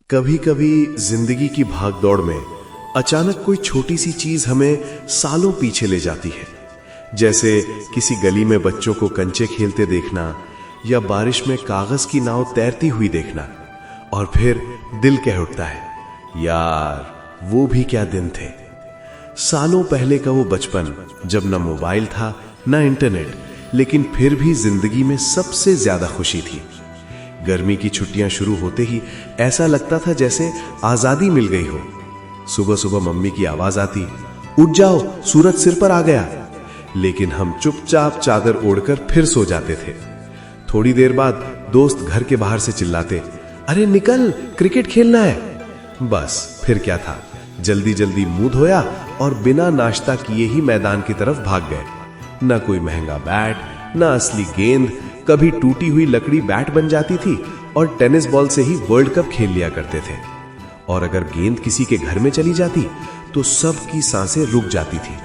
कभी कभी जिंदगी की भागदौड़ में अचानक कोई छोटी सी चीज हमें सालों पीछे ले जाती है। जैसे किसी गली में बच्चों को कंचे खेलते देखना या बारिश में कागज की नाव तैरती हुई देखना, और फिर दिल कह उठता है, यार वो भी क्या दिन थे। सालों पहले का वो बचपन जब न मोबाइल था न इंटरनेट, लेकिन फिर भी जिंदगी में सबसे ज्यादा खुशी थी। गर्मी की छुट्टियां शुरू होते ही ऐसा लगता था जैसे आजादी मिल गई हो। सुबह सुबह मम्मी की आवाज आती, उठ जाओ सूरज सिर पर आ गया। लेकिन हम चुपचाप चादर ओढ़कर फिर सो जाते थे। थोड़ी देर बाद दोस्त घर के बाहर से चिल्लाते, अरे निकल क्रिकेट खेलना है। बस फिर क्या था, जल्दी जल्दी मुंह धोया और बिना नाश्ता किए ही मैदान की तरफ भाग गए। न कोई महंगा बैट, न असली गेंद, कभी टूटी हुई लकड़ी बैट बन जाती थी और टेनिस बॉल से ही वर्ल्ड कप खेल लिया करते थे। और अगर गेंद किसी के घर में चली जाती तो सबकी सांसें रुक जाती थी।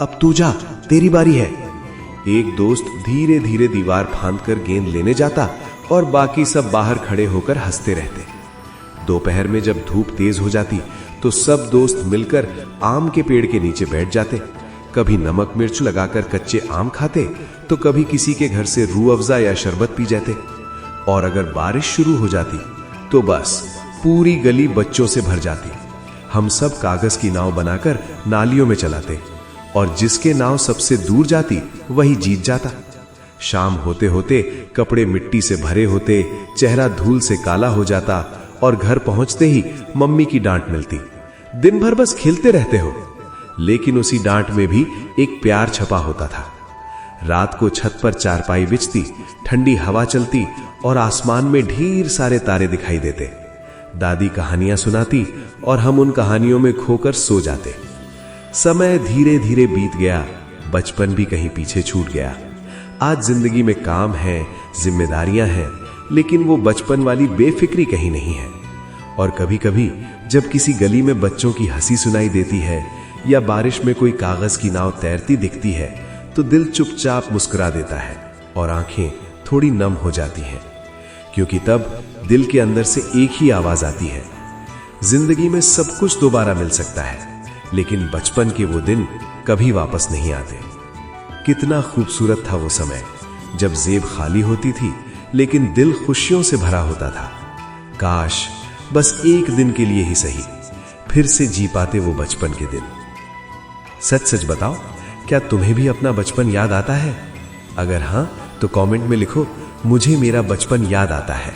अब तू जा, तेरी बारी है। एक दोस्त धीरे धीरे दीवार फांदकर गेंद लेने जाता और बाकी सब बाहर खड़े होकर हंसते रहते। दोपहर में जब धूप तेज हो जाती तो सब दोस्त मिलकर आम के पेड़ के नीचे बैठ जाते। कभी नमक मिर्च लगाकर कच्चे आम खाते तो कभी किसी के घर से रूह अफ़ज़ा या शरबत पी जाते। और अगर बारिश शुरू हो जाती तो बस पूरी गली बच्चों से भर जाती। हम सब कागज की नाव बनाकर नालियों में चलाते और जिसके नाव सबसे दूर जाती वही जीत जाता। शाम होते होते कपड़े मिट्टी से भरे होते, चेहरा धूल से काला हो जाता और घर पहुंचते ही मम्मी की डांट मिलती, दिन भर बस खेलते रहते हो। लेकिन उसी डांट में भी एक प्यार छपा होता था। रात को छत पर चारपाई बिछती, ठंडी हवा चलती और आसमान में ढेर सारे तारे दिखाई देते। दादी कहानियां सुनाती और हम उन कहानियों में खोकर सो जाते। समय धीरे धीरे बीत गया, बचपन भी कहीं पीछे छूट गया। आज जिंदगी में काम है, जिम्मेदारियां हैं, लेकिन वो बचपन वाली बेफिक्री कहीं नहीं है। और कभी कभी जब किसी गली में बच्चों की हंसी सुनाई देती है या बारिश में कोई कागज की नाव तैरती दिखती है तो दिल चुपचाप मुस्कुरा देता है और आंखें थोड़ी नम हो जाती हैं, क्योंकि तब दिल के अंदर से एक ही आवाज आती है, जिंदगी में सब कुछ दोबारा मिल सकता है, लेकिन बचपन के वो दिन कभी वापस नहीं आते। कितना खूबसूरत था वो समय जब जेब खाली होती थी लेकिन दिल खुशियों से भरा होता था। काश बस एक दिन के लिए ही सही फिर से जी पाते वो बचपन के दिन। सच सच बताओ, क्या तुम्हें भी अपना बचपन याद आता है? अगर हां तो कमेंट में लिखो, मुझे मेरा बचपन याद आता है।